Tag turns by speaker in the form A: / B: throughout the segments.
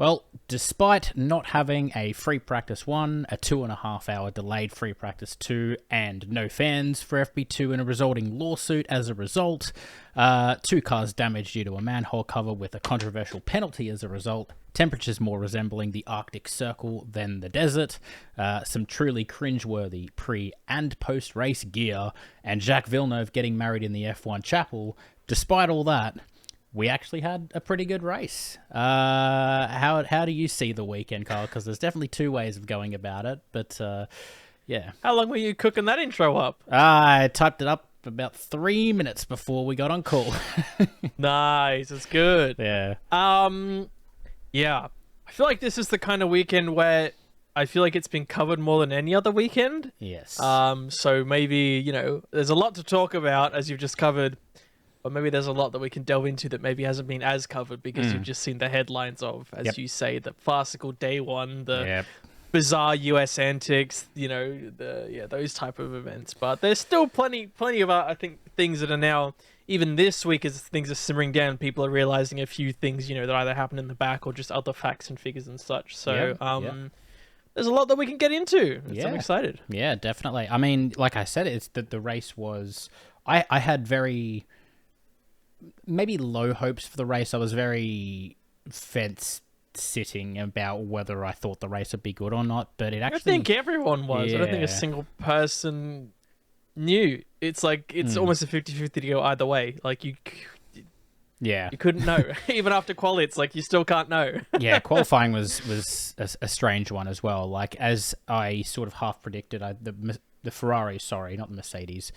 A: Well, despite not having a free practice 1, a 2.5 hour delayed free practice 2, and no fans for FP2 and a resulting lawsuit as a result, 2 cars damaged due to a manhole cover with a controversial penalty as a result, temperatures more resembling the Arctic Circle than the desert, some truly cringeworthy pre- and post-race gear, and Jacques Villeneuve getting married in the F1 chapel. Despite all that, we actually had a pretty good race. How do you see the weekend, Kyle? Because there's definitely 2 ways of going about it, but yeah.
B: How long were you cooking that intro up?
A: I typed it up about 3 minutes before we got on call.
B: Nice, it's good.
A: Yeah.
B: Yeah. I feel like this is the kind of weekend where I feel like it's been covered more than any other weekend.
A: Yes.
B: So maybe, there's a lot to talk about as you've just covered. Or maybe there's a lot that we can delve into that maybe hasn't been as covered because you've just seen the headlines of, as you say, the farcical day one, the bizarre US antics, those type of events. But there's still plenty of, I think, things that are now, even this week as things are simmering down, people are realizing a few things, that either happen in the back or just other facts and figures and such. So, there's a lot that we can get into. So I'm excited.
A: Yeah, definitely. I mean, like I said, it's that the race was, I had very... maybe low hopes for the race. I was very fence-sitting about whether I thought the race would be good or not, but it actually...
B: I think everyone was. I don't think a single person knew. It's like, it's almost a 50-50 to go either way. Like, you couldn't know. Even after quali, it's like, you still can't know.
A: Yeah, qualifying was a strange one as well. Like, as I sort of half predicted, the Ferrari, sorry, not the Mercedes,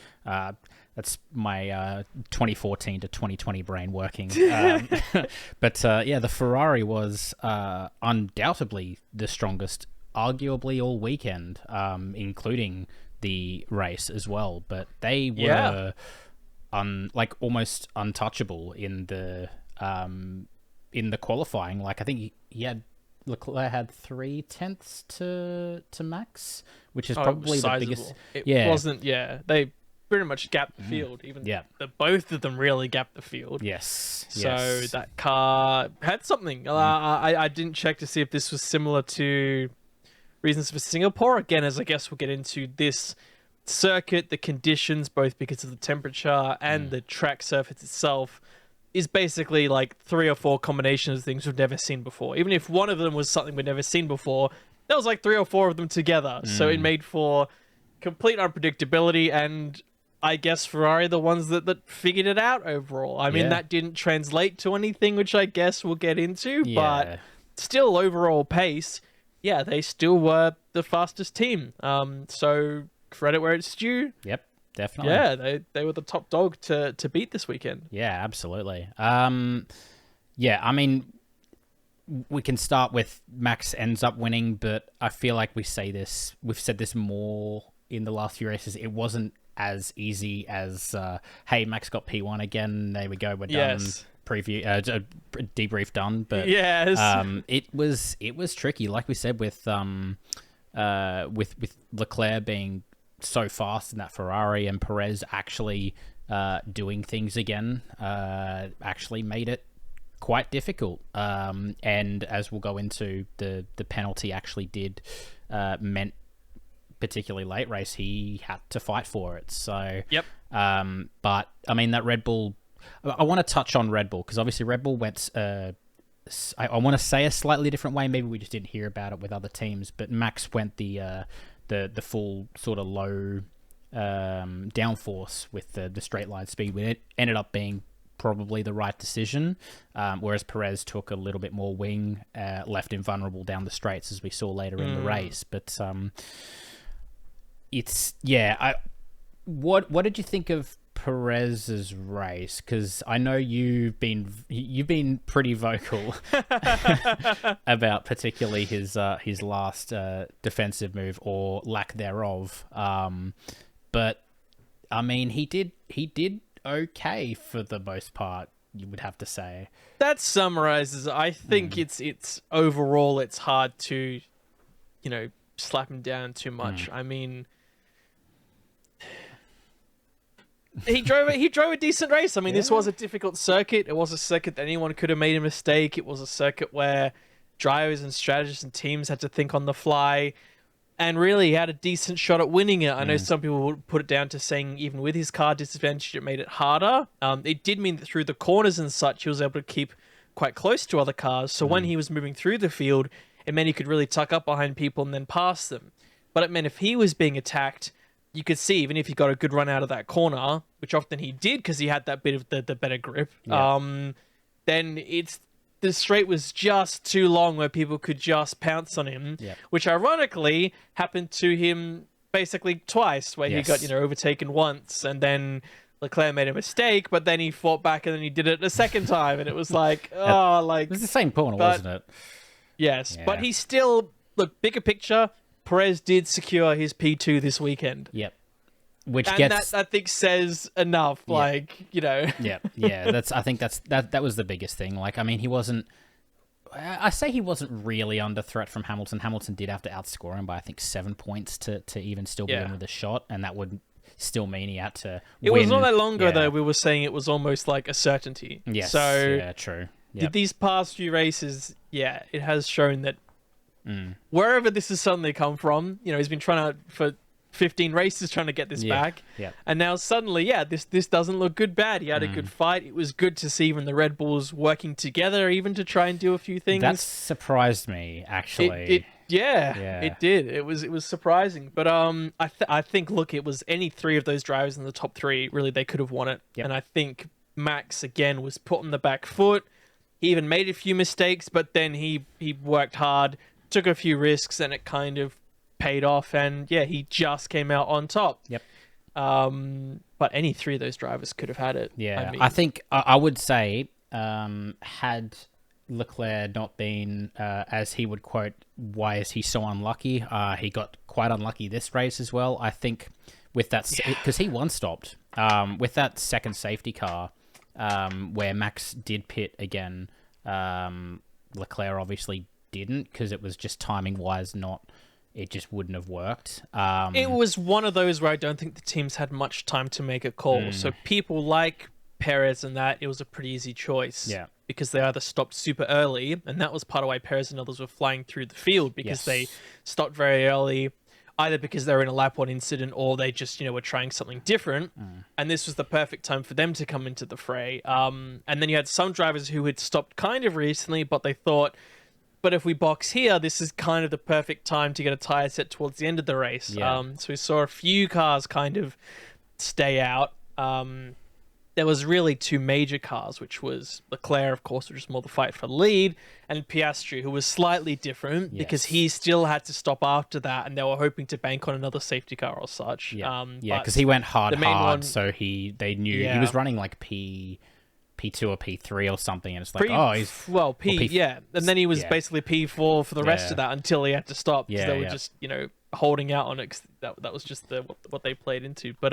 A: that's my 2014 to 2020 brain working. But the Ferrari was undoubtedly the strongest, arguably all weekend, including the race as well. But they were almost untouchable in the qualifying. Like, I think Leclerc had 0.3 to Max, which is probably the biggest.
B: It wasn't. Yeah, they pretty much gapped the field. Both of them really gapped the field.
A: Yes.
B: So that car had something. I didn't check to see if this was similar to reasons for Singapore. Again, as I guess we'll get into this circuit, the conditions, both because of the temperature and the track surface itself, is basically like 3 or 4 combinations of things we've never seen before. Even if one of them was something we'd never seen before, there was like 3 or 4 of them together. So it made for complete unpredictability, and I guess Ferrari the ones that figured it out overall. I mean, that didn't translate to anything, which I guess we'll get into, but still overall pace, they still were the fastest team. So credit where it's due.
A: Yep. Definitely.
B: Yeah, they were the top dog to beat this weekend.
A: Yeah, absolutely. I mean, we can start with Max ends up winning, but I feel like we've said this more in the last few races. It wasn't as easy as, hey, Max got P1 again. There we go. We're done. Preview, debrief done. But it was tricky. Like we said, with Leclerc being so fast in that Ferrari and Perez actually doing things again actually made it quite difficult. And as we'll go into, the penalty actually meant, particularly late race, he had to fight for it. So but I mean, that Red Bull, I want to touch on Red Bull because obviously Red Bull went I want to say a slightly different way. Maybe we just didn't hear about it with other teams, but Max went the full sort of low downforce with the straight line speed. It ended up being probably the right decision, whereas Perez took a little bit more wing, left him vulnerable down the straights, as we saw later in the race. But what did you think of Perez's race? Because I know you've been pretty vocal about particularly his last defensive move or lack thereof. But I mean, he did okay for the most part, you would have to say.
B: That summarizes. I think it's overall it's hard to, slap him down too much. I mean, he drove a decent race. I mean, this was a difficult circuit. It was a circuit that anyone could have made a mistake. It was a circuit where, drivers and strategists and teams had to think on the fly. And really, he had a decent shot at winning it. I know some people would put it down to saying even with his car disadvantage, it made it harder. It did mean that through the corners and such, he was able to keep quite close to other cars. So when he was moving through the field, it meant he could really tuck up behind people and then pass them. But it meant if he was being attacked, you could see, even if he got a good run out of that corner, which often he did because he had that bit of the better grip, then the straight was just too long where people could just pounce on him, which ironically happened to him basically twice, where he got, overtaken once, and then Leclerc made a mistake, but then he fought back and then he did it a second time, and it was like,
A: it was the same corner, wasn't it?
B: Yes, but he still, look, bigger picture, Perez did secure his P2 this weekend.
A: Yep.
B: That I think says enough. I
A: think that was the biggest thing. Like, I mean, he wasn't really under threat from Hamilton. Hamilton did have to outscore him by I think 7 points to even still be in with a shot, and that would still mean he had to
B: It
A: win.
B: was not that long ago though we were saying it was almost like a certainty.
A: Yes.
B: So
A: true.
B: Did these past few races, it has shown that wherever this has suddenly come from, he's been trying to, for 15 races, trying to get this back.
A: Yeah.
B: And now suddenly, this doesn't look good bad. He had a good fight. It was good to see even the Red Bulls working together, even to try and do a few things.
A: That surprised me, actually.
B: It did. It was surprising. But I think, look, it was any three of those drivers in the top three, really, they could have won it.
A: Yep.
B: And I think Max, again, was put on the back foot. He even made a few mistakes, but then he worked hard, took a few risks, and it kind of paid off. And he just came out on top.
A: Yep.
B: But any three of those drivers could have had it.
A: Yeah, I think I would say had Leclerc not been, as he would quote, why is he so unlucky? He got quite unlucky this race as well. I think with that, because he one-stopped, with that second safety car, where Max did pit again, Leclerc obviously didn't, because it was just timing-wise it just wouldn't have worked.
B: It was one of those where I don't think the teams had much time to make a call. So people like Perez and that, it was a pretty easy choice.
A: Yeah.
B: Because they either stopped super early, and that was part of why Perez and others were flying through the field, because they stopped very early, either because they were in a lap one incident or they just, were trying something different. And this was the perfect time for them to come into the fray. And then you had some drivers who had stopped kind of recently, but they thought, but if we box here, this is kind of the perfect time to get a tire set towards the end of the race. So we saw a few cars kind of stay out. There was really two major cars, which was Leclerc, of course, which was more the fight for the lead, and Piastri, who was slightly different because he still had to stop after that, and they were hoping to bank on another safety car or such.
A: Because he went hard, so they knew he was running like P2 or P3 or something, and it's like,
B: and then he was basically P4 for the rest of that until he had to stop, because they were just holding out on it, 'cause that was just what they played into. But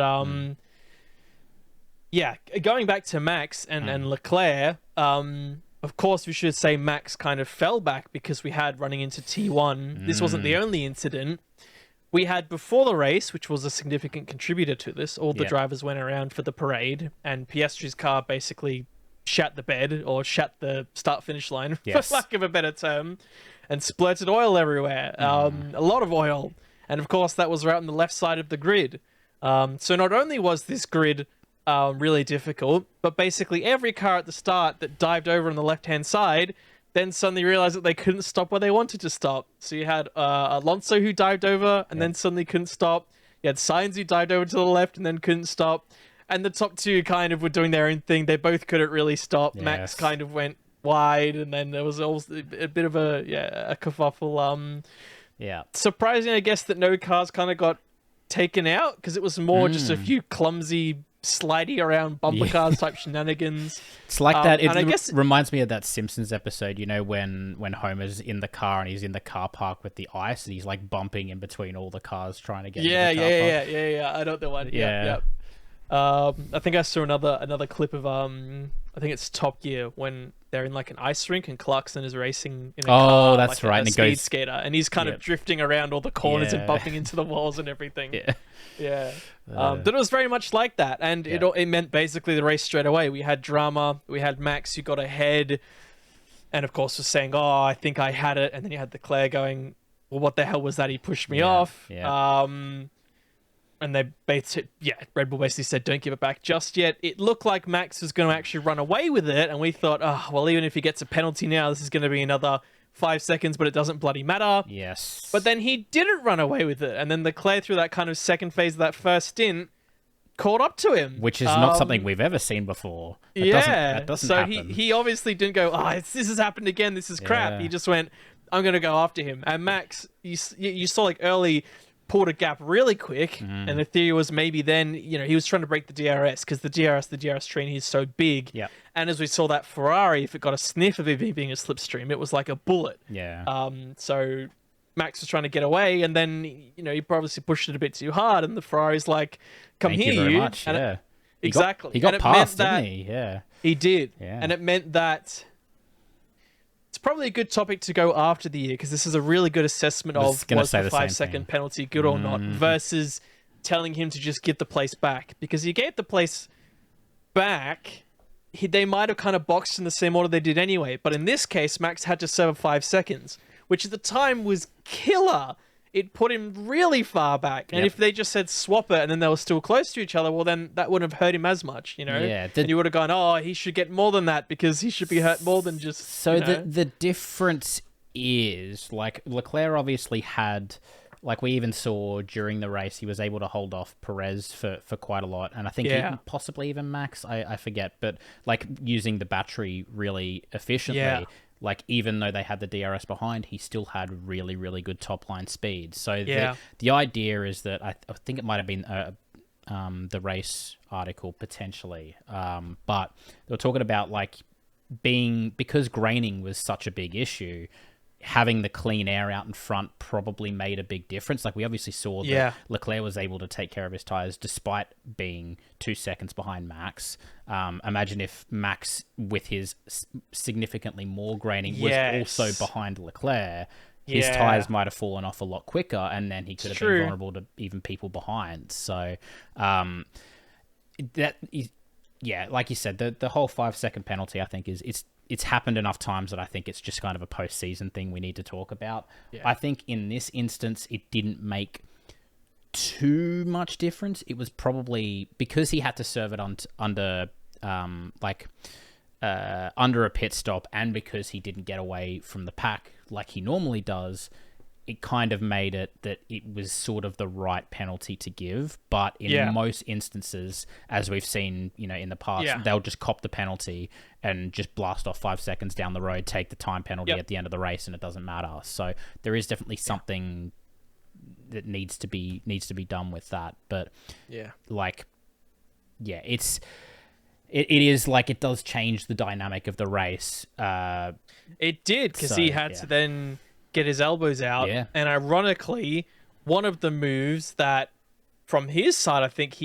B: going back to Max and Leclerc, of course we should say Max kind of fell back because we had running into T1. This wasn't the only incident. We had before the race, which was a significant contributor to this, all the drivers went around for the parade, and Piastri's car basically shat the bed, or shat the start-finish line, for lack of a better term, and splurted oil everywhere. A lot of oil. And of course that was right on the left side of the grid. So not only was this grid really difficult, but basically every car at the start that dived over on the left-hand side then suddenly realized that they couldn't stop where they wanted to stop. So you had Alonso who dived over and then suddenly couldn't stop. You had Sainz who dived over to the left and then couldn't stop. And the top two kind of were doing their own thing. They both couldn't really stop. Max kind of went wide, and then there was also a bit of a kerfuffle. Surprising, I guess, that no cars kind of got taken out, because it was more just a few clumsy slidey around bumper cars type shenanigans.
A: It's like that. It reminds me of that Simpsons episode, when Homer's in the car and he's in the car park with the ice, and he's like bumping in between all the cars trying to get into the car park. I know the one. I think I saw another clip of I think it's Top Gear, when they're in like an ice rink and Clarkson is racing in a car, that's
B: like
A: right,
B: a speed skater, and he's kind of drifting around all the corners and bumping into the walls and everything. But it was very much like that, and it meant basically the race straight away. We had drama. We had Max who got ahead. and of course was saying, "Oh, I think I had it," and then you had Leclerc going, "Well, what the hell was that? He pushed me off."
A: Yeah.
B: And they Red Bull basically said, "Don't give it back just yet." It looked like Max was going to actually run away with it, and we thought, "Oh, well, even if he gets a penalty now, this is going to be another 5 seconds, but it doesn't bloody matter."
A: Yes.
B: But then he didn't run away with it, and then Leclerc, through that kind of second phase of that first stint, caught up to him,
A: which is not something we've ever seen before. That doesn't
B: so
A: happen.
B: he obviously didn't go, this has happened again, this is crap. He just went, I'm going to go after him. And Max, you saw like early pulled a gap really quick, and the theory was maybe then, he was trying to break the DRS, because the DRS train is so big.
A: Yeah.
B: And as we saw that Ferrari, if it got a sniff of it being a slipstream, it was like a bullet.
A: Yeah.
B: So Max was trying to get away, and then, he probably pushed it a bit too hard, and the Ferrari's like, come
A: Thank
B: here,
A: you very much.
B: And
A: yeah.
B: Exactly.
A: He got past, didn't he? Yeah.
B: He did.
A: Yeah.
B: And it meant that it's probably a good topic to go after the year, because this is a really good assessment of was the 5-second penalty good or not, versus telling him to just give the place back. Because he gave the place back, they might have kind of boxed in the same order they did anyway. But in this case, Max had to serve 5 seconds, which at the time was killer. It put him really far back. And if they just said swap it and then they were still close to each other, well, then that wouldn't have hurt him as much,
A: Yeah.
B: And you would have gone, he should get more than that, because he should be hurt more than just.
A: So the difference is, like, Leclerc obviously had, like we even saw during the race, he was able to hold off Perez for quite a lot. And I think possibly even Max, I forget, but like using the battery really efficiently.
B: Yeah.
A: Like, even though they had the DRS behind, he still had really, really good top-line speed. So the idea is that I think it might have been the race article, potentially. But they were talking about, like, because graining was such a big issue, having the clean air out in front probably made a big difference. Like, we obviously saw that Leclerc was able to take care of his tyres despite being 2 seconds behind Max. Imagine if Max, with his significantly more graining, was also behind Leclerc. His tyres might have fallen off a lot quicker, and then he could have been vulnerable to even people behind. So, like you said, the whole 5-second penalty, I think, it's happened enough times that I think it's just kind of a post-season thing we need to talk about. Yeah. I think in this instance, it didn't make too much difference. It was probably because he had to serve it under a pit stop, and because he didn't get away from the pack like he normally does, it kind of made it that it was sort of the right penalty to give. But in most instances, as we've seen, in the past, they'll just cop the penalty and just blast off 5 seconds down the road, take the time penalty at the end of the race, and it doesn't matter. So there is definitely something that needs to be done with that. But it is like, it does change the dynamic of the race.
B: It did, because he had to then get his elbows out.
A: Yeah.
B: And ironically, one of the moves that, from his side, I think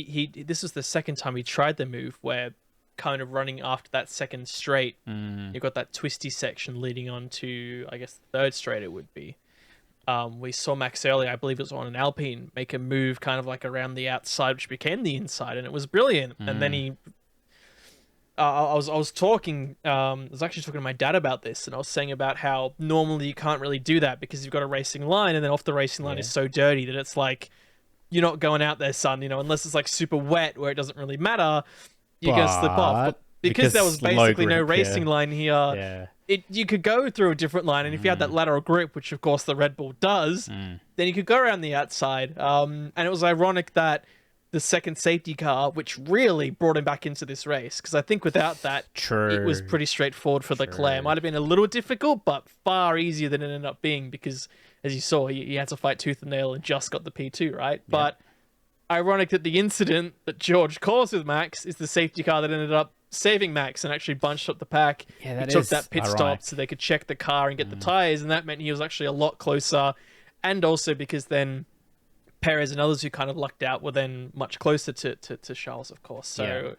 B: this was the second time he tried the move, where kind of running after that second straight, you've got that twisty section leading on to, I guess, the third straight it would be. We saw Max earlier, I believe it was on an Alpine, make a move kind of like around the outside, which became the inside, and it was brilliant. And then he... I was actually talking to my dad about this, and I was saying about how normally you can't really do that because you've got a racing line, and then off the racing line is so dirty that it's like, you're not going out there, son, unless it's like super wet where it doesn't really matter, you're going to slip off. But because there was basically no racing line here, you could go through a different line, and if you had that lateral grip, which of course the Red Bull does, then you could go around the outside. And it was ironic that the second safety car, which really brought him back into this race, because I think without that, it was pretty straightforward for Leclerc. It might have been a little difficult, but far easier than it ended up being, because, as you saw, he had to fight tooth and nail and just got the P2, right? Yeah. But ironic that the incident that George caused with Max is the safety car that ended up saving Max and actually bunched up the pack.
A: Yeah,
B: he took that pit stop so they could check the car and get the tyres, and that meant he was actually a lot closer. And also because then Perez and others who kind of lucked out were then much closer to Charles, of course. So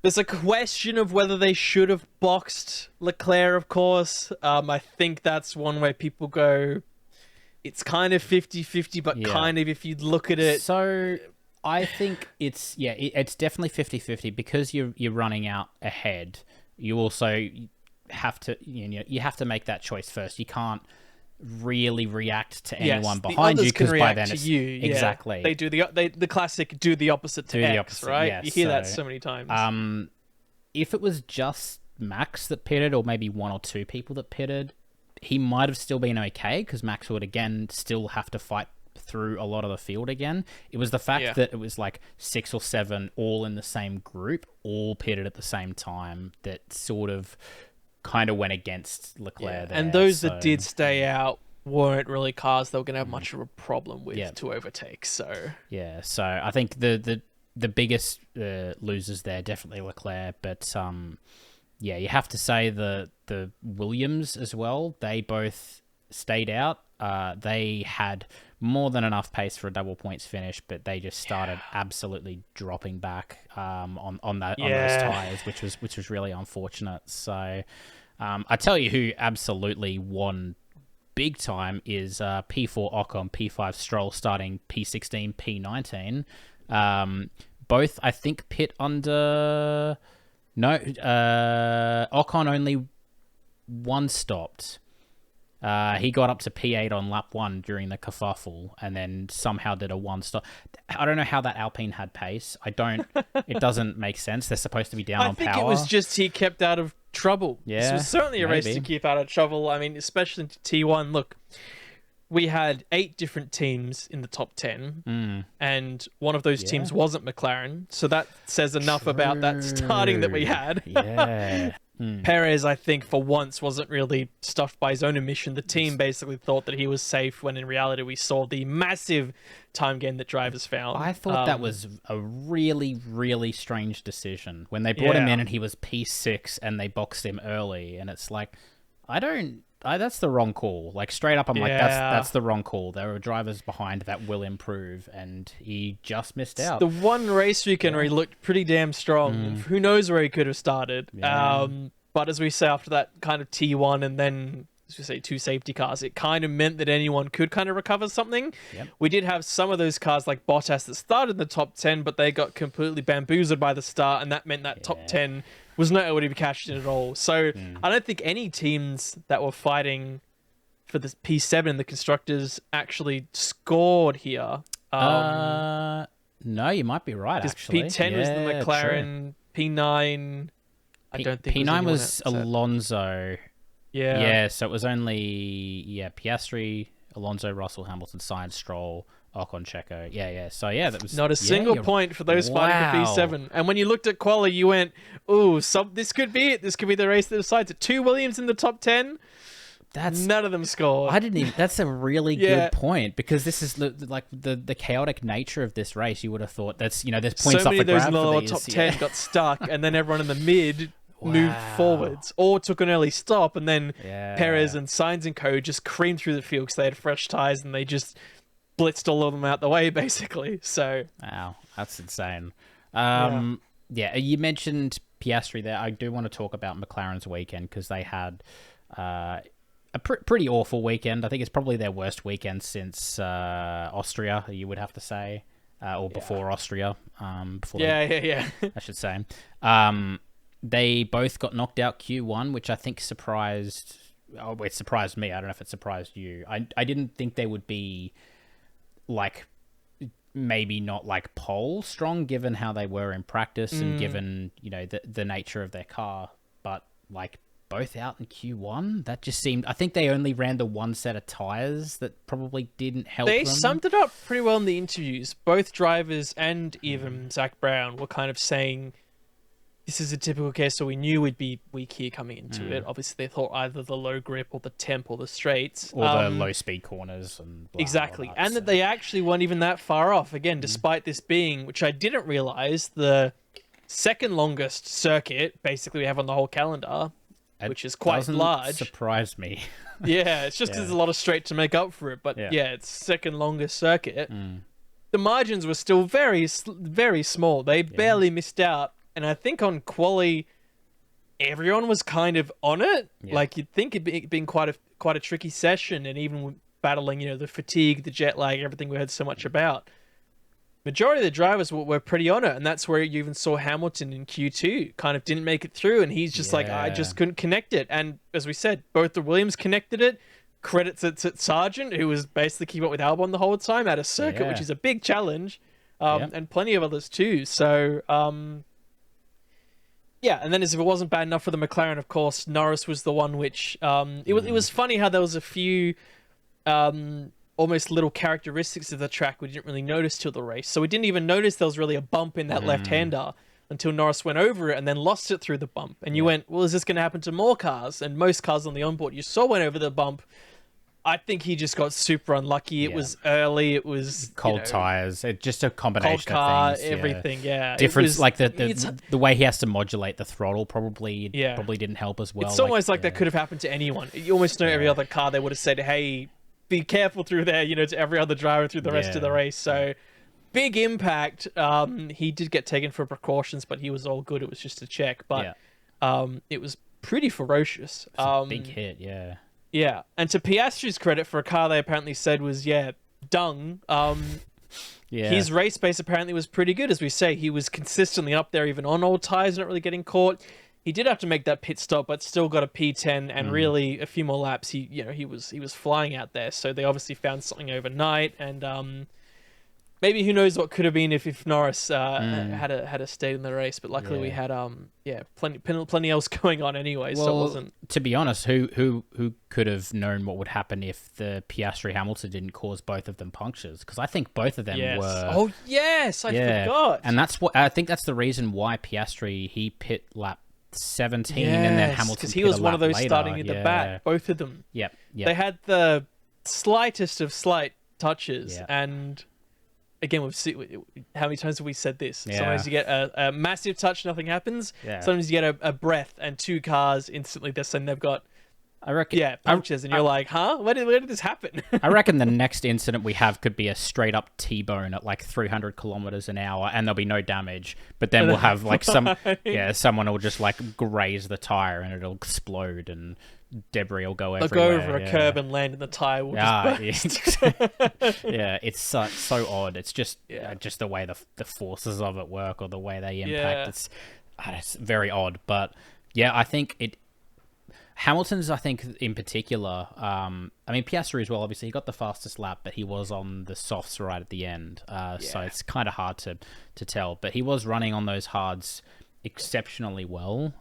B: there's a question of whether they should have boxed Leclerc, of course. I think that's one where people go, it's kind of 50-50, but kind of if you look at it.
A: So I think it's definitely 50-50 because you're running out ahead. You also, have to you have to make that choice first. You can't really react to
B: Yes,
A: anyone
B: the
A: behind you
B: others can
A: because by
B: react
A: then
B: to
A: it's
B: you. Yeah.
A: exactly
B: They do the classic do the opposite to
A: Do the
B: X,
A: opposite,
B: right?
A: yes.
B: You hear that
A: So,
B: so many times.
A: if it was just Max that pitted, or maybe one or two people that pitted, he might have still been okay because Max would again still have to fight through a lot of the field again. It was the fact that it was like 6 or 7 all in the same group, all pitted at the same time, that sort of kind of went against Leclerc there.
B: And those that did stay out weren't really cars they were going to have much of a problem with to overtake. So
A: so I think the biggest losers there definitely Leclerc, but you have to say the Williams as well. They both stayed out. They had more than enough pace for a double points finish, but they just started absolutely dropping back on those tires, which was really unfortunate. So I tell you who absolutely won big time is P4 Ocon, P5 Stroll starting P16, P19. Both, I think, pit under... No, Ocon only one stopped. He got up to P8 on lap 1 during the kerfuffle, and then somehow did a 1 stop. I don't know how that Alpine had pace. It doesn't make sense. They're supposed to be down on power.
B: I think it was just he kept out of trouble.
A: Yeah,
B: this was certainly a race to keep out of trouble. I mean, especially into T1. Look, we had 8 different teams in the top 10, and one of those teams wasn't McLaren. So that says enough about that starting that we had.
A: Yeah.
B: Perez, I think, for once, wasn't really stuffed by his own emission. The team basically thought that he was safe, when in reality we saw the massive time gain that drivers found.
A: I thought that was a really, really strange decision. When they brought him in and he was P6 and they boxed him early, and it's like, that's the wrong call. Like, straight up, I'm like, that's the wrong call. There are drivers behind that will improve, and he just missed out.
B: The one race weekend where he looked pretty damn strong. And who knows where he could have started.
A: Yeah.
B: But as we say, after that kind of T1 and then, as we say, 2 safety cars, it kind of meant that anyone could kind of recover something.
A: Yep.
B: We did have some of those cars like Bottas that started in the top 10, but they got completely bamboozled by the start, and that meant that top 10 was not able to be cashed in at all. So I don't think any teams that were fighting for the P7 in the constructors actually scored here.
A: No, you might be right, actually.
B: P10 was the McLaren, true. P9... I don't think
A: P9 was Alonso.
B: Yeah,
A: so it was only Piastri, Alonso, Russell, Hamilton, Sainz, Stroll, Ocon, Checo. So that was
B: not a single point for those fighting for P7. And when you looked at quali, you went, "Ooh, this could be it. This could be the race that decides it." 2 Williams in the top 10. None of them scored.
A: I didn't even. That's a really good point, because this is like the chaotic nature of this race. You would have thought there's points
B: so
A: off
B: many
A: the
B: of those
A: grab
B: in the
A: for
B: lower
A: these.
B: top 10 got stuck, and then everyone in the mid moved forwards or took an early stop, and then Perez and Sainz and co just creamed through the field because they had fresh tires and they just blitzed all of them out the way, basically. So
A: wow, that's insane. You mentioned Piastri there. I do want to talk about McLaren's weekend, because they had a pretty awful weekend. I think it's probably their worst weekend since Austria, you would have to say, or before Austria. I should say. They both got knocked out Q1, which I think surprised... Oh, it surprised me. I don't know if it surprised you. I didn't think they would be, like, maybe not, like, pole strong, given how they were in practice and given, the nature of their car. But, like, both out in Q1? That just seemed... I think they only ran the one set of tyres that probably didn't help them.
B: They summed it up pretty well in the interviews. Both drivers and even Zach Brown were kind of saying... This is a typical case, so we knew we'd be weak here coming into it. Obviously, they thought either the low grip or the temp or the straights.
A: Or the low-speed corners. And blah,
B: exactly.
A: blah, blah,
B: and that they actually weren't even that far off. Again, despite this being, which I didn't realise, the second longest circuit, basically, we have on the whole calendar, which is quite large.
A: Surprised me.
B: It's just there's a lot of straight to make up for it. But it's second longest circuit. The margins were still very, very small. They barely missed out. And I think on quali, everyone was kind of on it. Like, you'd think it'd been quite a tricky session, and even battling, the fatigue, the jet lag, everything we heard so much about. majority of the drivers were pretty on it, and that's where you even saw Hamilton in Q2 kind of didn't make it through, and he's just like, I just couldn't connect it. And as we said, both the Williams connected it. Credits it to Sargent, who was basically keeping up with Albon the whole time at a circuit, which is a big challenge, and plenty of others too. So, yeah, and then as if it wasn't bad enough for the McLaren, of course, Norris was the one which it was funny how there was a few almost little characteristics of the track we didn't really notice till the race. So we didn't even notice there was really a bump in that left-hander until Norris went over it and then lost it through the bump. And you went, well, is this going to happen to more cars? And most cars on the onboard you saw went over the bump. I think he just got super unlucky. It was early. It was
A: cold tires. It just a combination
B: cold car,
A: of things.
B: everything. Yeah,
A: difference like the way he has to modulate the throttle probably didn't help as well.
B: It's almost like that could have happened to anyone. You almost know every other car they would have said, "Hey, be careful through there." To every other driver through the rest of the race. So big impact. He did get taken for precautions, but he was all good. It was just a check, but it was pretty ferocious.
A: Big hit. Yeah.
B: Yeah, and to Piastri's credit, for a car they apparently said was, dung, his race pace apparently was pretty good. As we say, he was consistently up there, even on old tyres, not really getting caught. He did have to make that pit stop, but still got a P10, and really, a few more laps, he was flying out there. So they obviously found something overnight, and maybe who knows what could have been if Norris had a stayed in the race. But luckily we had plenty else going on anyway.
A: Well,
B: so it wasn't.
A: To be honest, who could have known what would happen if the Piastri Hamilton didn't cause both of them punctures? Because I think both of them were.
B: Oh yes, I forgot.
A: And that's what I think. That's the reason why Piastri he pit lap 17 and then Hamilton
B: because he was one of those
A: later.
B: starting at the back. Both of them.
A: Yep.
B: They had the slightest of slight touches and. Again, we've seen how many times have we said this? Sometimes you get a massive touch, nothing happens. Sometimes you get a breath, and two cars instantly they're saying they've got,
A: I reckon,
B: punches, and you're like, huh? Where did this happen?
A: I reckon the next incident we have could be a straight up T-bone at like 300 kilometers an hour, and there'll be no damage. But then we'll have like someone will just like graze the tire, and it'll explode, and debris will go everywhere.
B: They'll go over a curb and land in the tire. Will just burst.
A: It's so odd. It's just the way the forces of it work, or the way they impact. It's very odd. But yeah, I think Hamilton's, I think in particular, I mean Piastri as well. Obviously, he got the fastest lap, but he was on the softs right at the end. So it's kind of hard to tell. But he was running on those hards exceptionally well.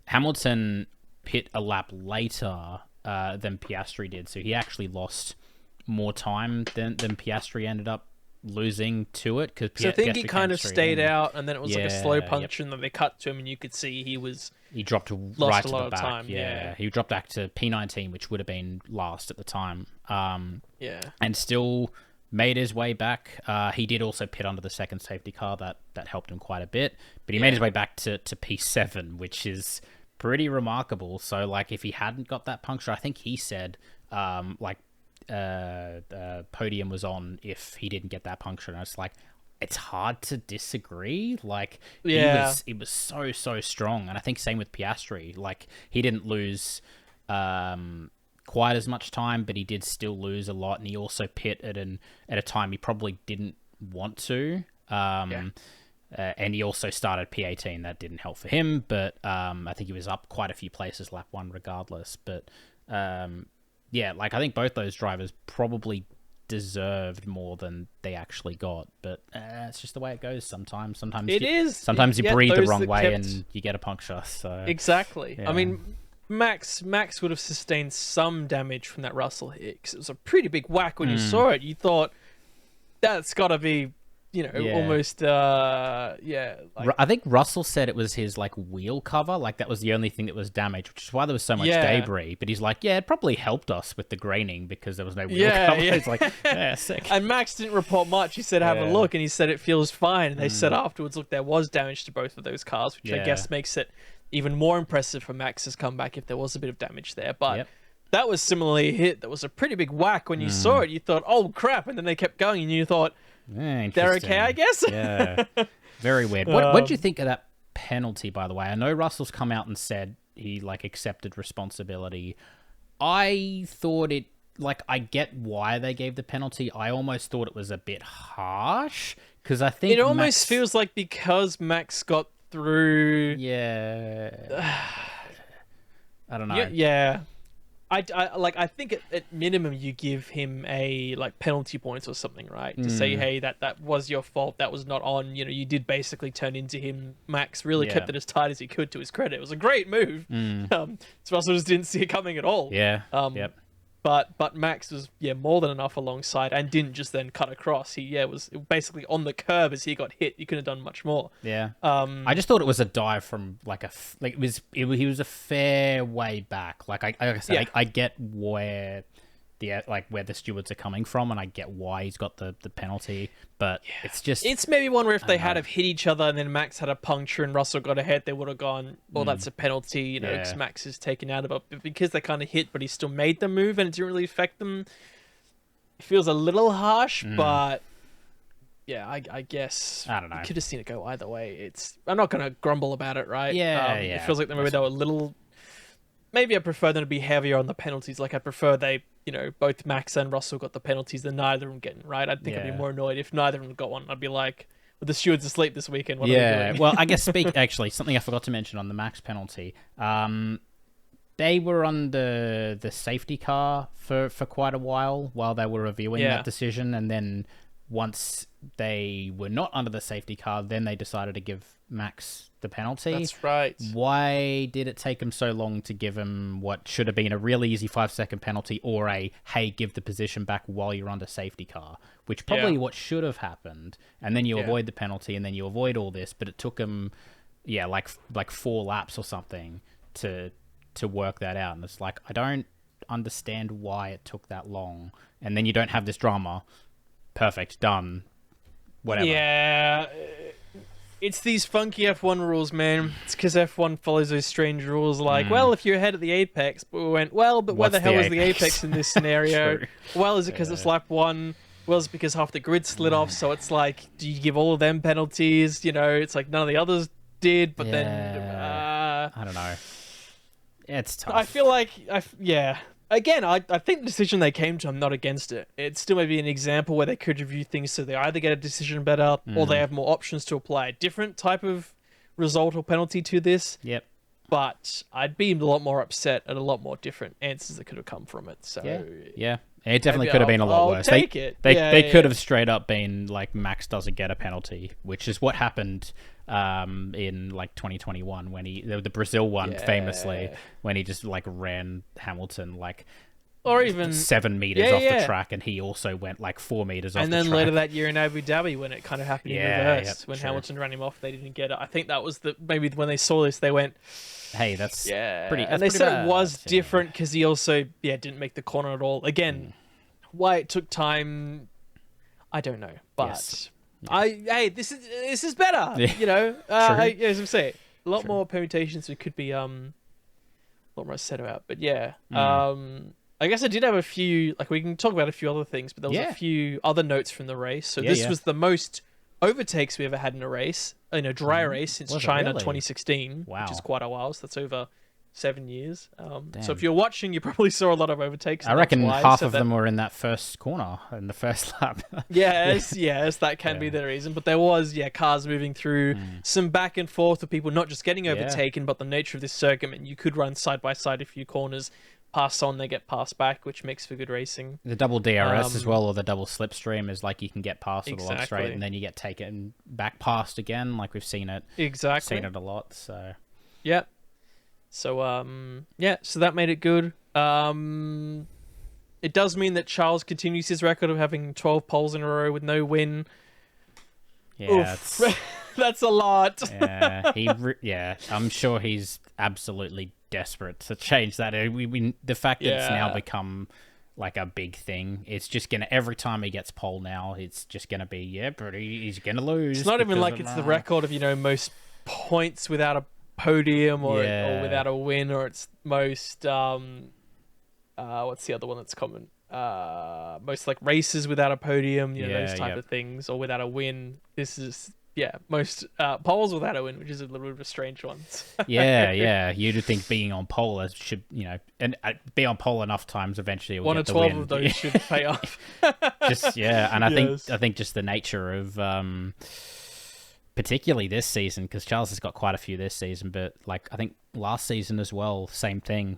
A: Hamilton hit a lap later than Piastri did, so he actually lost more time than Piastri ended up losing to it. Because
B: I think he kind of stayed out, and then it was like a slow puncture, and then they cut to him, and you could see he
A: dropped right to the back.
B: Time,
A: he dropped back to P19, which would have been last at the time. And still made his way back. He did also pit under the second safety car. That helped him quite a bit, but he made his way back to P7, which is pretty remarkable. So like if he hadn't got that puncture, I think he said podium was on if he didn't get that puncture, and it's like it's hard to disagree. Like it was so strong, and I think same with Piastri. Like he didn't lose quite as much time, but he did still lose a lot, and he also pit at a time he probably didn't want to. And he also started P18. That didn't help for him, but I think he was up quite a few places lap one regardless. But like I think both those drivers probably deserved more than they actually got. But it's just the way it goes sometimes. Sometimes you breathe the wrong way and you get a puncture. So
B: exactly. Yeah. I mean, Max would have sustained some damage from that Russell hit, because it was a pretty big whack when you saw it. You thought that's got to be almost, I
A: think Russell said it was his, like, wheel cover. Like, that was the only thing that was damaged, which is why there was so much debris. But he's like, it probably helped us with the graining because there was no wheel cover. It's like, sick.
B: And Max didn't report much. He said, have a look, and he said it feels fine. And they said afterwards, look, there was damage to both of those cars, which I guess makes it even more impressive for Max's comeback if there was a bit of damage there. But that was similarly hit. That was a pretty big whack. When you saw it, you thought, oh, crap. And then they kept going, and you thought, they're okay, I guess.
A: Very weird. What do you think of that penalty, by the way? I know Russell's come out and said he, like, accepted responsibility. I thought it like, I get why they gave the penalty. I almost thought it was a bit harsh because I think
B: It almost feels like because Max got through.
A: Yeah. I don't know.
B: Yeah. I think at minimum you give him a like penalty points or something, right? To say, hey, that was your fault. That was not on. You know, you did basically turn into him. Max really kept it as tight as he could. To his credit, it was a great move. So Russell just didn't see it coming at all.
A: Yeah. Yep.
B: But Max was more than enough alongside and didn't just then cut across. He was basically on the curb as he got hit. You could have done much more.
A: Yeah. I just thought it was a dive from he was a fair way back. Like I said, I get where where the stewards are coming from, and I get why he's got the penalty, but it's
B: maybe one where if they had have hit each other and then Max had a puncture and Russell got ahead, they would have gone, well, that's a penalty, you know, because Max is taken out of it. But because they kind of hit, but he still made the move and it didn't really affect them, it feels a little harsh, but yeah, I guess
A: I don't know.
B: You could have seen it go either way. I'm not going to grumble about it, right?
A: Yeah.
B: It feels like maybe they were a little... Maybe I prefer them to be heavier on the penalties. Like, I prefer both Max and Russell got the penalties than neither of them getting, right? I think I'd be more annoyed if neither of them got one. I'd be like, well, the stewards asleep this weekend. What are we doing?
A: Well, I guess actually, something I forgot to mention on the Max penalty. They were on the safety car for quite a while they were reviewing that decision. And then once they were not under the safety car, then they decided to give Max the penalty.
B: That's right.
A: Why did it take him so long to give him what should have been a really easy 5-second penalty or hey, give the position back while you're under safety car, which probably what should have happened. And then you avoid the penalty and then you avoid all this, but it took him, like 4 laps or something to work that out. And it's like, I don't understand why it took that long. And then you don't have this drama. Perfect, done, whatever.
B: Yeah. It's these funky F1 rules, man. It's because F1 follows those strange rules like, well, if you're ahead at the apex, but we went, well, but where the hell is the apex in this scenario? Well, is it because it's lap 1? Well, it's because half the grid slid off, so it's like, do you give all of them penalties? You know, it's like none of the others did, but then...
A: I don't know. It's tough.
B: I feel like... Again, I think the decision they came to, I'm not against it. It still may be an example where they could review things so they either get a decision better or they have more options to apply a different type of result or penalty to this.
A: Yep.
B: But I'd be a lot more upset at a lot more different answers that could have come from it. So
A: yeah. It definitely could have been a lot worse.
B: They
A: could have straight up been like, Max doesn't get a penalty, which is what happened in like 2021 when the Brazil one famously, when he just like ran Hamilton like
B: or even
A: 7 meters off the track, and he also went like 4 meters off the track.
B: And then later that year in Abu Dhabi when it kind of happened in reverse, when Hamilton ran him off, they didn't get it. I think that was maybe when they saw this, they went,
A: hey, that's pretty.
B: And they said it was different because he also didn't make the corner at all. Again, why it took time, I don't know. But this is better. You know, as I'm saying, a lot more permutations. It could be a lot more said about. But I guess I did have a few. Like, we can talk about a few other things, but there was a few other notes from the race. So this was the most overtakes we ever had in a race, in a dry race, since China 2016, which is quite a while. So that's over 7 years. So if you're watching, you probably saw a lot of overtakes.
A: I reckon half of them were in that first corner in the first lap.
B: yes, that can be the reason. But there was, cars moving through, some back and forth of people not just getting overtaken, but the nature of this circuit, and you could run side by side a few corners, pass on, they get passed back, which makes for good racing.
A: The double DRS as well, or the double slipstream, is like you can get past with a long straight, and then you get taken back past again, like we've seen it.
B: Exactly.
A: Seen it a lot, so...
B: Yep. So, so that made it good. It does mean that Charles continues his record of having 12 poles in a row with no win.
A: Yeah,
B: that's a lot.
A: I'm sure he's absolutely desperate to change that. The fact that it's now become like a big thing, it's just gonna, every time he gets pole now, it's just gonna be but he's gonna lose.
B: It's not even like it's the record of most points without a podium or without a win, or it's most what's the other one that's common, most like races without a podium, those type of things, or without a win. This is yeah, most poles without a win, which is a little bit of a strange one.
A: Yeah. You'd think being on pole should, and be on pole enough times eventually you'll
B: One
A: get
B: of
A: the
B: 12
A: win.
B: of those should pay off.
A: Just and I
B: Yes.
A: think just the nature of particularly this season, because Charles has got quite a few this season, but like I think last season as well, same thing.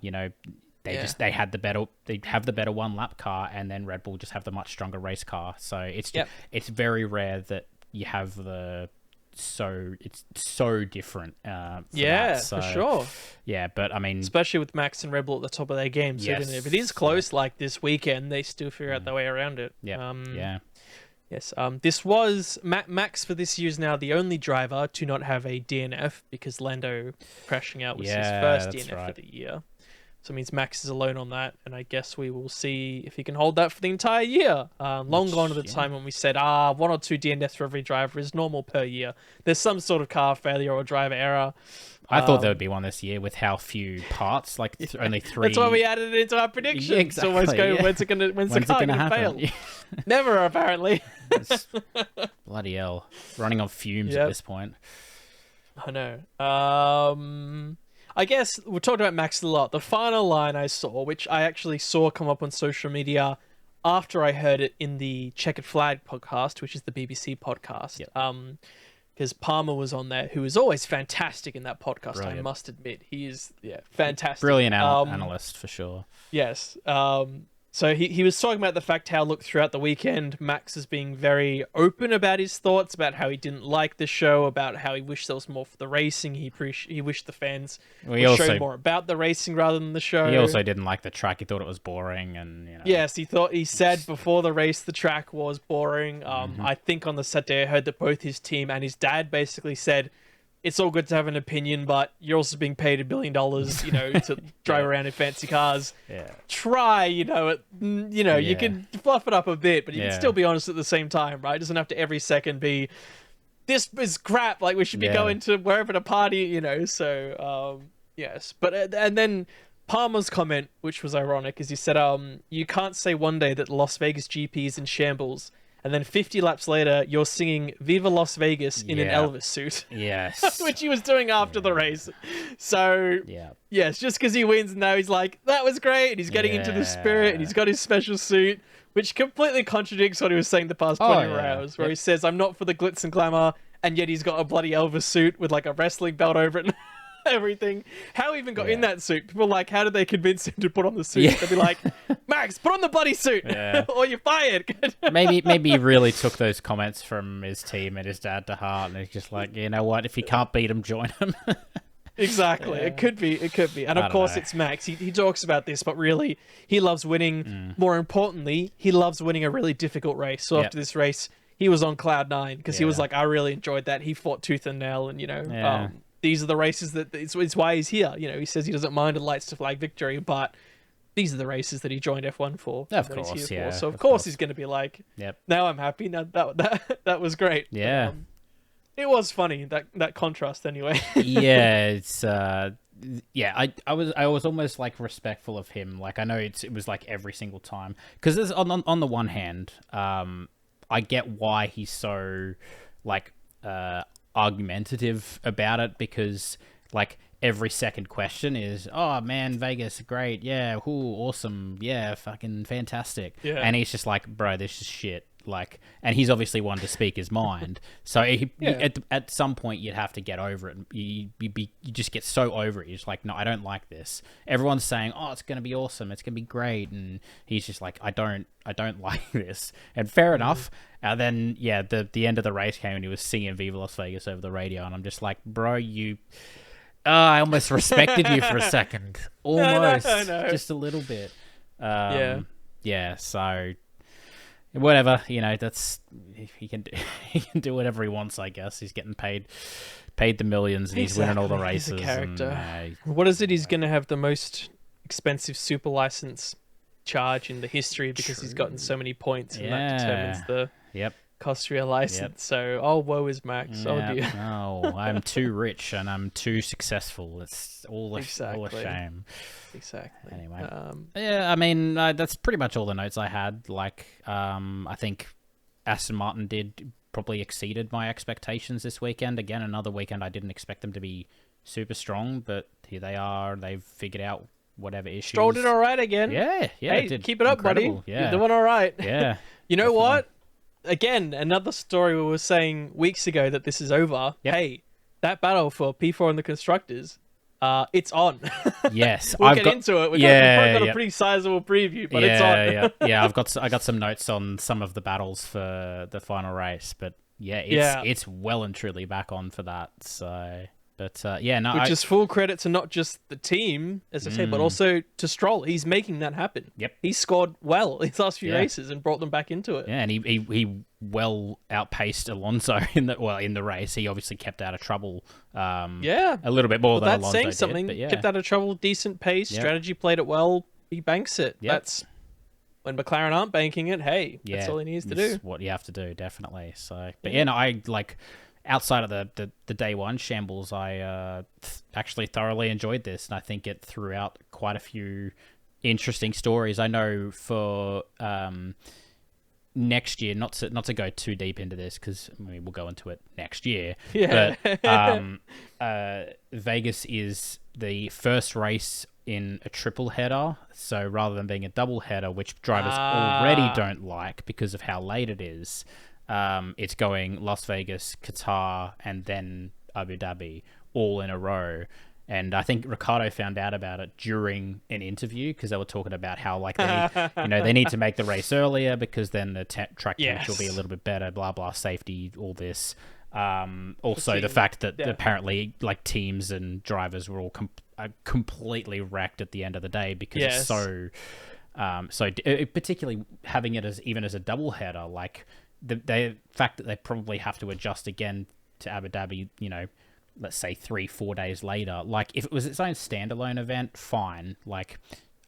A: They have the better one lap car, and then Red Bull just have the much stronger race car. So it's very rare that you have it's so different.
B: For sure.
A: Yeah, but I mean,
B: especially with Max and Red Bull at the top of their game. So
A: Yes.
B: if it is close like this weekend, they still figure out their way around it.
A: yeah.
B: Yes. This was Max for this year is now the only driver to not have a DNF because Lando crashing out was his first
A: that's
B: DNF
A: right.
B: of the year. So it means Max is alone on that, and I guess we will see if he can hold that for the entire year. Long gone to the time when we said, 1 or 2 DNFs for every driver is normal per year. There's some sort of car failure or driver error.
A: I thought there would be one this year with how few parts, like only 3.
B: That's why we added it into our predictions.
A: Yeah, exactly,
B: Almost go,
A: yeah.
B: when's the car gonna fail? Never, apparently.
A: It's bloody hell, running on fumes at this point.
B: I know. I guess we talked about Max a lot. The final line I saw, which I actually saw come up on social media after I heard it in the Checkered Flag podcast, which is the BBC podcast.
A: Yep.
B: Because Palmer was on there, who is always fantastic in that podcast.
A: Brilliant.
B: I must admit, he is fantastic.
A: Brilliant analyst for sure.
B: Yes. So he was talking about the fact how, look, throughout the weekend, Max is being very open about his thoughts, about how he didn't like the show, about how he wished there was more for the racing. He wished the fans would show more about the racing rather than the show.
A: He also didn't like the track. He thought it was boring, and
B: Yes, he said before the race the track was boring. I think on the Saturday I heard that both his team and his dad basically said, it's all good to have an opinion, but you're also being paid $1 billion, to drive around in fancy cars.
A: Yeah.
B: Try, you can fluff it up a bit, but you can still be honest at the same time, right? It doesn't have to every second be, this is crap, like we should be going to wherever to party, So, yes. But, and then Palmer's comment, which was ironic, is he said, you can't say one day that Las Vegas GP is in shambles, and then 50 laps later, you're singing Viva Las Vegas in an Elvis suit.
A: Yes.
B: Which he was doing after the race. So, yes, just because he wins now, he's like, that was great. And he's getting into the spirit, and he's got his special suit, which completely contradicts what he was saying the past 24 hours, where he says, I'm not for the glitz and glamour, and yet he's got a bloody Elvis suit with like a wrestling belt over it. Everything. How he even got in that suit? People are like, how did they convince him to put on the suit? They'd be like, Max, put on the bloody suit, or you're fired.
A: maybe he really took those comments from his team and his dad to heart, and he's just like, you know what? If you can't beat him, join him.
B: Exactly. It could be. And of course, it's Max. He talks about this, but really, he loves winning. More importantly, he loves winning a really difficult race. So after this race, he was on cloud 9 because he was like, I really enjoyed that. He fought tooth and nail, and these are the races that it's why he's here. He says he doesn't mind a lights to flag victory, but these are the races that he joined F1 for.
A: Of course, yeah.
B: So of course he's going to be like, now I'm happy. Now that was great.
A: Yeah.
B: But, it was funny that contrast anyway.
A: It's I was almost like respectful of him. Like I know it was like every single time, because on the one hand, I get why he's so like argumentative about it, because like every second question is, oh man, Vegas, great, yeah, awesome, yeah, fucking fantastic, and he's just like, bro, this is shit. Like, and he's obviously one to speak his mind, so at some point you'd have to get over it. You just get so over it. You're just like, no, I don't like this. Everyone's saying, oh, it's gonna be awesome, it's gonna be great, and he's just like, I don't like this. And fair enough. And then the end of the race came and he was singing Viva Las Vegas over the radio, and I'm just like, bro, I almost respected you for a second, almost,
B: no.
A: just a little bit. So whatever, that's he can do whatever he wants. I guess he's getting paid the millions, and he's winning all the races.
B: He's a character.
A: And,
B: what is it? He's going to have the most expensive super license charge in the history because he's gotten so many points, and that determines the cost for your license. So, woe is Max. Oh dear.
A: No, I'm too rich and I'm too successful. It's all a shame.
B: Exactly.
A: Anyway, I mean, that's pretty much all the notes I had. Like, I think Aston Martin did probably exceeded my expectations this weekend. Again, another weekend I didn't expect them to be super strong, but here they are. They've figured out whatever issues.
B: Stroll did all right again.
A: Yeah,
B: Hey,
A: did
B: keep it up,
A: incredible.
B: buddy.
A: Yeah.
B: You're doing all right.
A: Yeah.
B: You know
A: definitely.
B: what? Again, another story we were saying weeks ago that this is over.
A: Yep.
B: Hey, that battle for P4 and the Constructors, it's on.
A: Yes,
B: we'll get into it. We've probably got a pretty sizable preview, but it's on.
A: yeah. I got some notes on some of the battles for the final race, but it's well and truly back on for that. So, but
B: which is full credit to not just the team, as I said, but also to Stroll. He's making that happen.
A: Yep,
B: he scored well his last few races and brought them back into it.
A: Yeah, and he well outpaced Alonso in the race. He obviously kept out of trouble. A little bit more than
B: that's
A: Alonso
B: saying something.
A: did, but
B: kept out of trouble, decent pace, strategy played it well. He banks it.
A: Yep.
B: That's when McLaren aren't banking it. Hey, that's all he needs to do.
A: What you have to do, definitely. So, but I like. Outside of the day one shambles, I actually thoroughly enjoyed this, and I think it threw out quite a few interesting stories. I know for next year, not to go too deep into this, because we'll go into it next year.
B: Yeah.
A: But Vegas is the first race in a triple header, so rather than being a double header, which drivers already don't like because of how late it is. It's going Las Vegas, Qatar, and then Abu Dhabi all in a row. And I think Ricciardo found out about it during an interview because they were talking about how like they need to make the race earlier because then the track temperature will be a little bit better, blah blah, safety, all this. Also the fact that apparently like teams and drivers were all completely wrecked at the end of the day because it's so particularly having it as a double header, like. The fact that they probably have to adjust again to Abu Dhabi, let's say 3-4 days later. Like, if it was its own standalone event, fine. Like,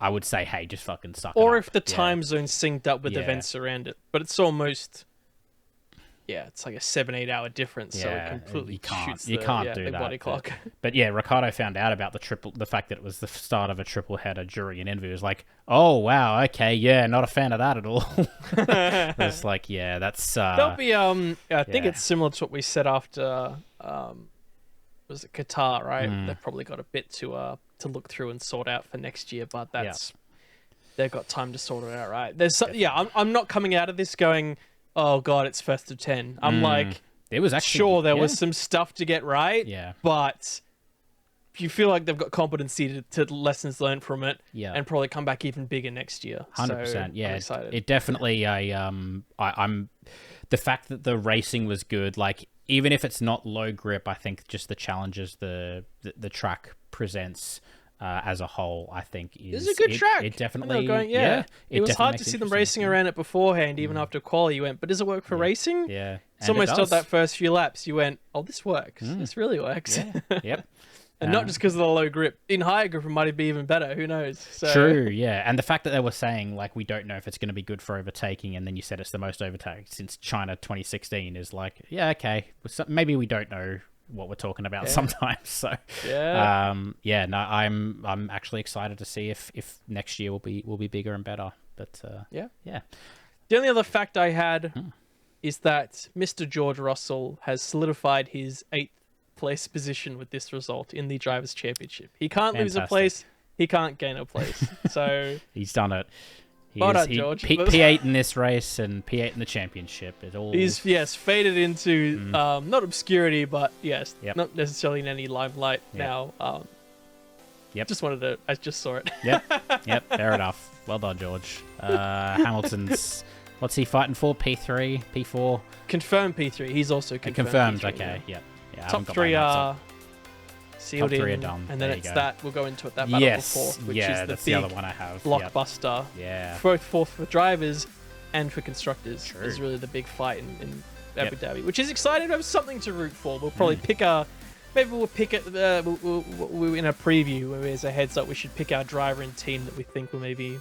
A: I would say, hey, just fucking suck it up.
B: Or if the time zone synced up with events around it. But it's almost... Yeah, it's like a 7-8 hour difference, so it completely shoots the body clock.
A: But Ricciardo found out about the fact that it was the start of a triple header during an interview. It was like, oh wow, okay, not a fan of that at all. It's like, that's
B: there'll be I think it's similar to what we said after was it Qatar, right? They've probably got a bit to look through and sort out for next year, but they've got time to sort it out, right? I'm not coming out of this going, oh god, it's first of 10. I'm like,
A: it was actually
B: there was some stuff to get right.
A: Yeah.
B: But you feel like they've got competency to lessons learned from it.
A: Yeah.
B: And probably come back even bigger next year.
A: 100%.
B: So
A: yeah.
B: I'm excited.
A: It definitely I'm the fact that the racing was good, like even if it's not low grip, I think just the challenges the track presents as a whole, I think is
B: a good track.
A: It definitely,
B: it was hard to see them racing around it beforehand. Even after quali, you went, but does it work for racing?
A: Yeah,
B: it's almost till that first few laps, you went, oh, this works. This really works.
A: Yeah. Yep.
B: And not just because of the low grip. In higher grip, it might be even better. Who knows? So...
A: True, yeah. And the fact that they were saying, like, we don't know if it's going to be good for overtaking, and then you said it's the most overtaken since China 2016 is like, yeah, okay. Maybe we don't know what we're talking about sometimes. So, I'm actually excited to see if next year will be bigger and better. But, yeah.
B: The only other fact I had is that Mr. George Russell has solidified his 8th place position with this result in the Drivers' Championship. He can't lose a place. He can't gain a place. So
A: he's done it.
B: Well done, George.
A: P8 in this race and P8 in the championship.
B: He's faded into not obscurity, but not necessarily in any limelight now. I just saw it.
A: Yep. Fair enough. Well done, George. Hamilton's. What's he fighting for? P3, P4.
B: Confirmed P3. He's also confirmed.
A: P3, okay. Yeah.
B: Top 3 are sealed
A: top 3
B: in,
A: are done.
B: and then it's that we'll go into it. That battle for fourth, which is
A: that's the other one I have.
B: Blockbuster.
A: Yeah.
B: Both fourth for drivers and for constructors. True. Is really the big fight in Abu Dhabi, which is exciting. We have something to root for. We'll probably pick our. Maybe we'll pick it. We'll in a preview where there's a heads up. We should pick our driver and team that we think will maybe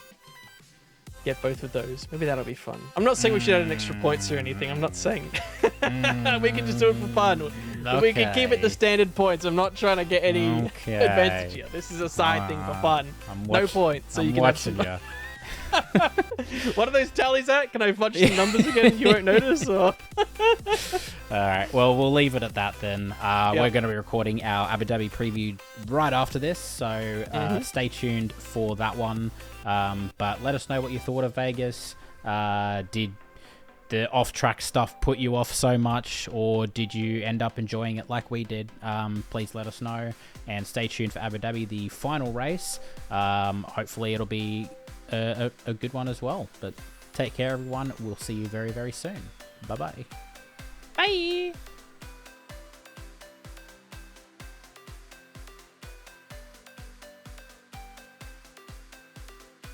B: get both of those. Maybe that'll be fun. I'm not saying we should add an extra points or anything. I'm not saying we can just do it for fun. We can keep it the standard points. I'm not trying to get any advantage here. This is a side thing for fun. No points, so you can have some. What are those tallies at? Can I fudge some numbers again and you won't notice? Or?
A: All right. Well, we'll leave it at that then. We're going to be recording our Abu Dhabi preview right after this, so stay tuned for that one. But let us know what you thought of Vegas. Did the off-track stuff put you off so much, or did you end up enjoying it like we did? Please let us know, and stay tuned for Abu Dhabi, the final race. Hopefully it'll be a good one as well. But take care, everyone. We'll see you very, very soon. Bye-bye. Bye.